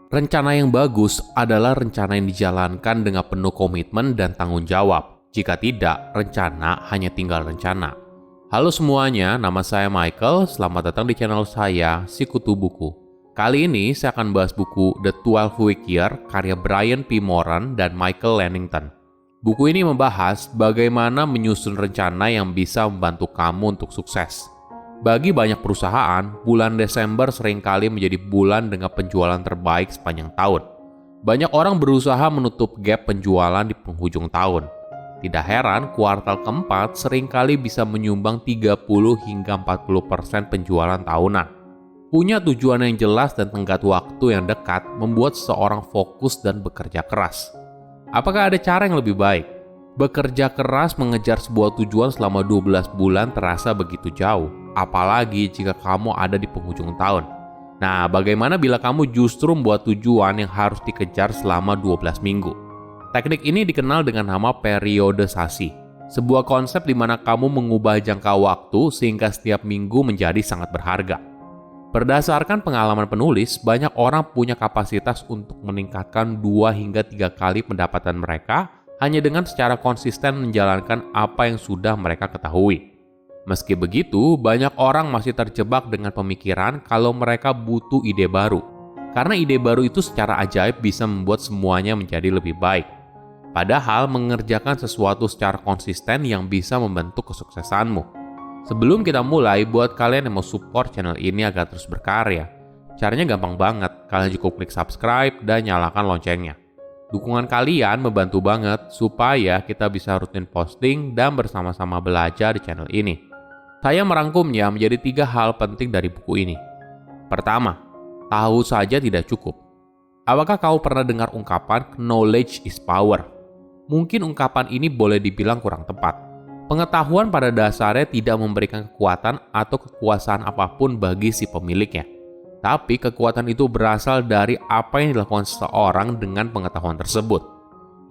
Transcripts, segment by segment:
Rencana yang bagus adalah rencana yang dijalankan dengan penuh komitmen dan tanggung jawab. Jika tidak, rencana hanya tinggal rencana. Halo semuanya, nama saya Michael. Selamat datang di channel saya, Sikutu Buku. Kali ini saya akan bahas buku The 12 Week Year karya Brian P. Moran dan Michael Lannington. Buku ini membahas bagaimana menyusun rencana yang bisa membantu kamu untuk sukses. Bagi banyak perusahaan, bulan Desember seringkali menjadi bulan dengan penjualan terbaik sepanjang tahun. Banyak orang berusaha menutup gap penjualan di penghujung tahun. Tidak heran, kuartal keempat seringkali bisa menyumbang 30 hingga 40% penjualan tahunan. Punya tujuan yang jelas dan tenggat waktu yang dekat membuat seseorang fokus dan bekerja keras. Apakah ada cara yang lebih baik? Bekerja keras mengejar sebuah tujuan selama 12 bulan terasa begitu jauh, apalagi jika kamu ada di penghujung tahun. Nah, bagaimana bila kamu justru membuat tujuan yang harus dikejar selama 12 minggu? Teknik ini dikenal dengan nama periodisasi, sebuah konsep di mana kamu mengubah jangka waktu sehingga setiap minggu menjadi sangat berharga. Berdasarkan pengalaman penulis, banyak orang punya kapasitas untuk meningkatkan 2 hingga 3 kali pendapatan mereka hanya dengan secara konsisten menjalankan apa yang sudah mereka ketahui. Meski begitu, banyak orang masih terjebak dengan pemikiran kalau mereka butuh ide baru. Karena ide baru itu secara ajaib bisa membuat semuanya menjadi lebih baik. Padahal mengerjakan sesuatu secara konsisten yang bisa membentuk kesuksesanmu. Sebelum kita mulai, buat kalian yang mau support channel ini agar terus berkarya, caranya gampang banget. Kalian cukup klik subscribe dan nyalakan loncengnya. Dukungan kalian membantu banget supaya kita bisa rutin posting dan bersama-sama belajar di channel ini. Saya merangkumnya menjadi 3 hal penting dari buku ini. Pertama, tahu saja tidak cukup. Apakah kau pernah dengar ungkapan knowledge is power? Mungkin ungkapan ini boleh dibilang kurang tepat. Pengetahuan pada dasarnya tidak memberikan kekuatan atau kekuasaan apapun bagi si pemiliknya. Tapi kekuatan itu berasal dari apa yang dilakukan seseorang dengan pengetahuan tersebut.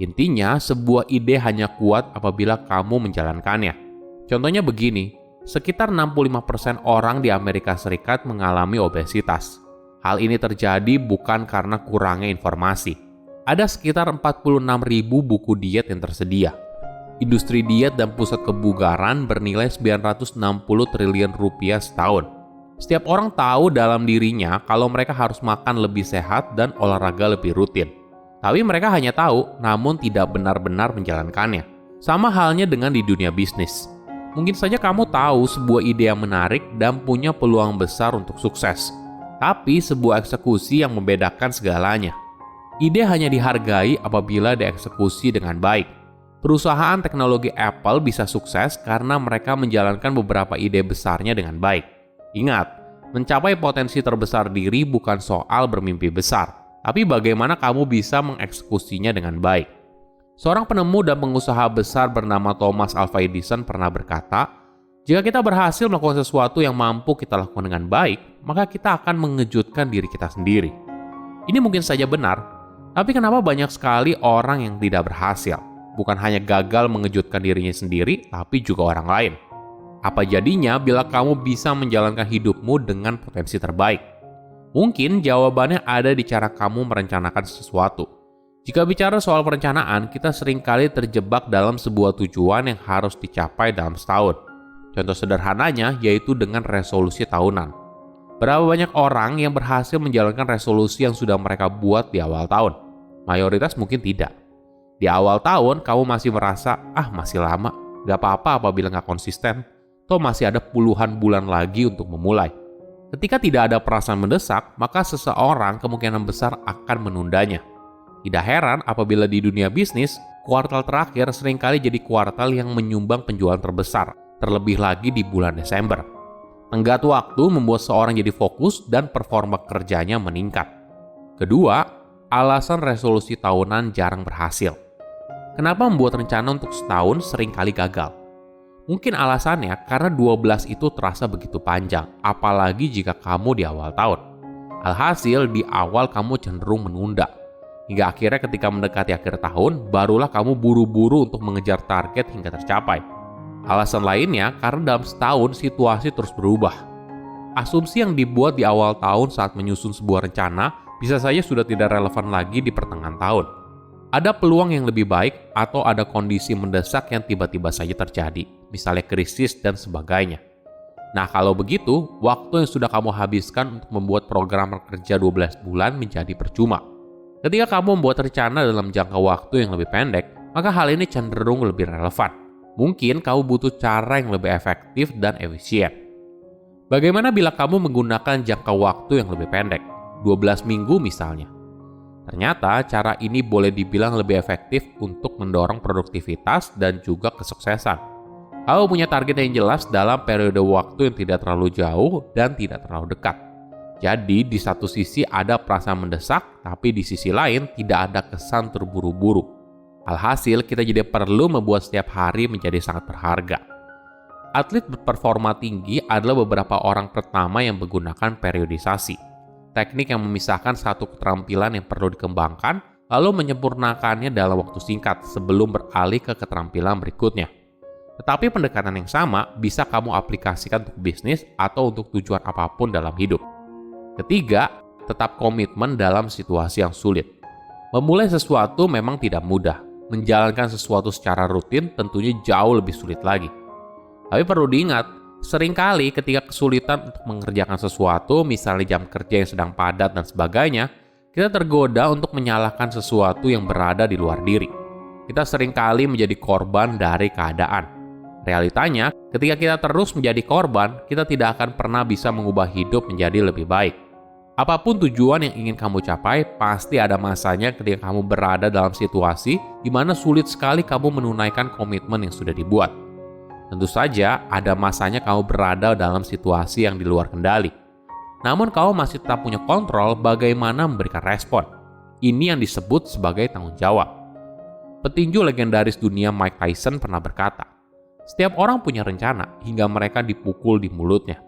Intinya, sebuah ide hanya kuat apabila kamu menjalankannya. Contohnya begini, sekitar 65% orang di Amerika Serikat mengalami obesitas. Hal ini terjadi bukan karena kurangnya informasi. Ada sekitar 46.000 buku diet yang tersedia. Industri diet dan pusat kebugaran bernilai 960 triliun rupiah setahun. Setiap orang tahu dalam dirinya kalau mereka harus makan lebih sehat dan olahraga lebih rutin. Tapi mereka hanya tahu, namun tidak benar-benar menjalankannya. Sama halnya dengan di dunia bisnis. Mungkin saja kamu tahu sebuah ide yang menarik dan punya peluang besar untuk sukses. Tapi sebuah eksekusi yang membedakan segalanya. Ide hanya dihargai apabila dieksekusi dengan baik. Perusahaan teknologi Apple bisa sukses karena mereka menjalankan beberapa ide besarnya dengan baik. Ingat, mencapai potensi terbesar diri bukan soal bermimpi besar, tapi bagaimana kamu bisa mengeksekusinya dengan baik. Seorang penemu dan pengusaha besar bernama Thomas Alva Edison pernah berkata, jika kita berhasil melakukan sesuatu yang mampu kita lakukan dengan baik, maka kita akan mengejutkan diri kita sendiri. Ini mungkin saja benar, tapi kenapa banyak sekali orang yang tidak berhasil? Bukan hanya gagal mengejutkan dirinya sendiri, tapi juga orang lain. Apa jadinya bila kamu bisa menjalankan hidupmu dengan potensi terbaik? Mungkin jawabannya ada di cara kamu merencanakan sesuatu. Jika bicara soal perencanaan, kita seringkali terjebak dalam sebuah tujuan yang harus dicapai dalam setahun. Contoh sederhananya yaitu dengan resolusi tahunan. Berapa banyak orang yang berhasil menjalankan resolusi yang sudah mereka buat di awal tahun? Mayoritas mungkin tidak. Di awal tahun, kamu masih merasa, masih lama, gak apa-apa apabila gak konsisten. Toh masih ada puluhan bulan lagi untuk memulai. Ketika tidak ada perasaan mendesak, maka seseorang kemungkinan besar akan menundanya. Tidak heran apabila di dunia bisnis, kuartal terakhir seringkali jadi kuartal yang menyumbang penjualan terbesar, terlebih lagi di bulan Desember. Tenggat waktu membuat seorang jadi fokus dan performa kerjanya meningkat. Kedua, alasan resolusi tahunan jarang berhasil. Kenapa membuat rencana untuk setahun seringkali gagal? Mungkin alasannya karena 12 itu terasa begitu panjang, apalagi jika kamu di awal tahun. Alhasil, di awal kamu cenderung menunda. Hingga akhirnya ketika mendekati akhir tahun, barulah kamu buru-buru untuk mengejar target hingga tercapai. Alasan lainnya karena dalam setahun situasi terus berubah. Asumsi yang dibuat di awal tahun saat menyusun sebuah rencana bisa saja sudah tidak relevan lagi di pertengahan tahun. Ada peluang yang lebih baik atau ada kondisi mendesak yang tiba-tiba saja terjadi, misalnya krisis dan sebagainya. Nah, kalau begitu, waktu yang sudah kamu habiskan untuk membuat program kerja 12 bulan menjadi percuma. Ketika kamu membuat rencana dalam jangka waktu yang lebih pendek, maka hal ini cenderung lebih relevan. Mungkin kamu butuh cara yang lebih efektif dan efisien. Bagaimana bila kamu menggunakan jangka waktu yang lebih pendek, 12 minggu misalnya? Ternyata cara ini boleh dibilang lebih efektif untuk mendorong produktivitas dan juga kesuksesan. Kamu punya target yang jelas dalam periode waktu yang tidak terlalu jauh dan tidak terlalu dekat. Jadi di satu sisi ada perasaan mendesak, tapi di sisi lain tidak ada kesan terburu-buru. Alhasil kita jadi perlu membuat setiap hari menjadi sangat berharga. Atlet berperforma tinggi adalah beberapa orang pertama yang menggunakan periodisasi. Teknik yang memisahkan satu keterampilan yang perlu dikembangkan, lalu menyempurnakannya dalam waktu singkat sebelum beralih ke keterampilan berikutnya. Tetapi pendekatan yang sama bisa kamu aplikasikan untuk bisnis atau untuk tujuan apapun dalam hidup. Ketiga, tetap komitmen dalam situasi yang sulit. Memulai sesuatu memang tidak mudah. Menjalankan sesuatu secara rutin tentunya jauh lebih sulit lagi. Tapi perlu diingat, seringkali ketika kesulitan untuk mengerjakan sesuatu, misalnya jam kerja yang sedang padat dan sebagainya, kita tergoda untuk menyalahkan sesuatu yang berada di luar diri. Kita seringkali menjadi korban dari keadaan. Realitanya, ketika kita terus menjadi korban, kita tidak akan pernah bisa mengubah hidup menjadi lebih baik. Apapun tujuan yang ingin kamu capai, pasti ada masanya ketika kamu berada dalam situasi di mana sulit sekali kamu menunaikan komitmen yang sudah dibuat. Tentu saja, ada masanya kamu berada dalam situasi yang di luar kendali. Namun kamu masih tetap punya kontrol bagaimana memberikan respon. Ini yang disebut sebagai tanggung jawab. Petinju legendaris dunia Mike Tyson pernah berkata, setiap orang punya rencana hingga mereka dipukul di mulutnya.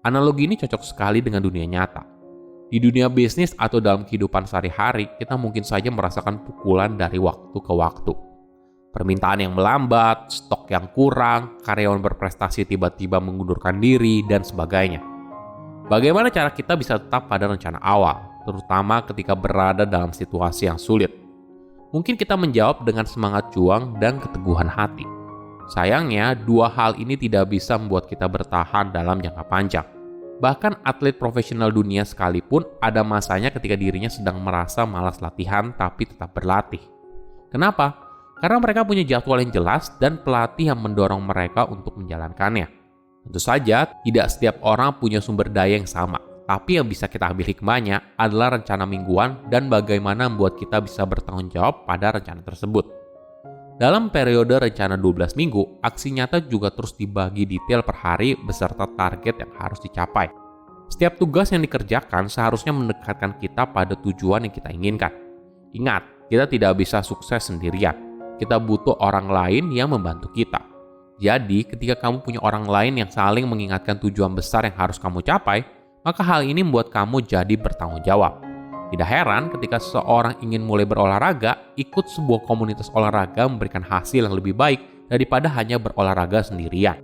Analogi ini cocok sekali dengan dunia nyata. Di dunia bisnis atau dalam kehidupan sehari-hari, kita mungkin saja merasakan pukulan dari waktu ke waktu. Permintaan yang melambat, stok yang kurang, karyawan berprestasi tiba-tiba mengundurkan diri, dan sebagainya. Bagaimana cara kita bisa tetap pada rencana awal, terutama ketika berada dalam situasi yang sulit? Mungkin kita menjawab dengan semangat juang dan keteguhan hati. Sayangnya, dua hal ini tidak bisa membuat kita bertahan dalam jangka panjang. Bahkan atlet profesional dunia sekalipun ada masanya ketika dirinya sedang merasa malas latihan tapi tetap berlatih. Kenapa? Karena mereka punya jadwal yang jelas dan pelatih yang mendorong mereka untuk menjalankannya. Tentu saja, tidak setiap orang punya sumber daya yang sama. Tapi yang bisa kita ambil hikmahnya adalah rencana mingguan dan bagaimana membuat kita bisa bertanggung jawab pada rencana tersebut. Dalam periode rencana 12 minggu, aksi nyata juga terus dibagi detail per hari beserta target yang harus dicapai. Setiap tugas yang dikerjakan seharusnya mendekatkan kita pada tujuan yang kita inginkan. Ingat, kita tidak bisa sukses sendirian. Kita butuh orang lain yang membantu kita. Jadi, ketika kamu punya orang lain yang saling mengingatkan tujuan besar yang harus kamu capai, maka hal ini membuat kamu jadi bertanggung jawab. Tidak heran ketika seseorang ingin mulai berolahraga, ikut sebuah komunitas olahraga memberikan hasil yang lebih baik daripada hanya berolahraga sendirian.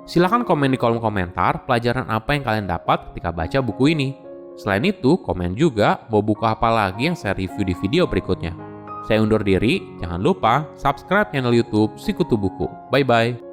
Silahkan komen di kolom komentar pelajaran apa yang kalian dapat ketika baca buku ini. Selain itu, komen juga mau buku apa lagi yang saya review di video berikutnya. Saya undur diri, jangan lupa subscribe channel YouTube Sikutu Buku. Bye-bye.